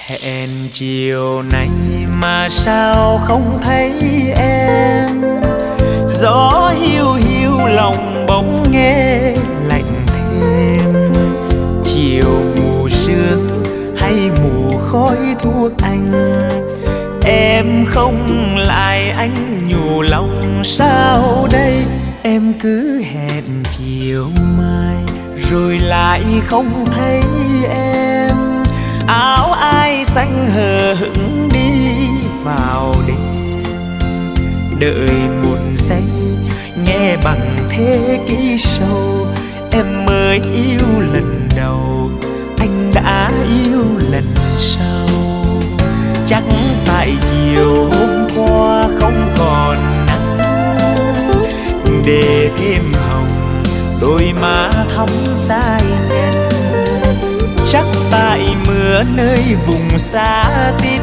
Hẹn chiều nay mà sao không thấy em, gió hiu hiu lòng bỗng nghe lạnh thêm. Chiều mù sương hay mù khói thuốc anh, em không lại anh nhủ lòng sao đây. Em cứ hẹn chiều mai rồi lại không thấy em, áo ai xanh hờ hững đi vào đêm. Đợi một giây nghe bằng thế kỷ sâu, em mới yêu lần đầu, anh đã yêu lần sau. Chắc tại chiều hôm qua không còn nắng, để thêm hồng đôi má thắm dai nhân. Chắc tại mưa nơi vùng xa tít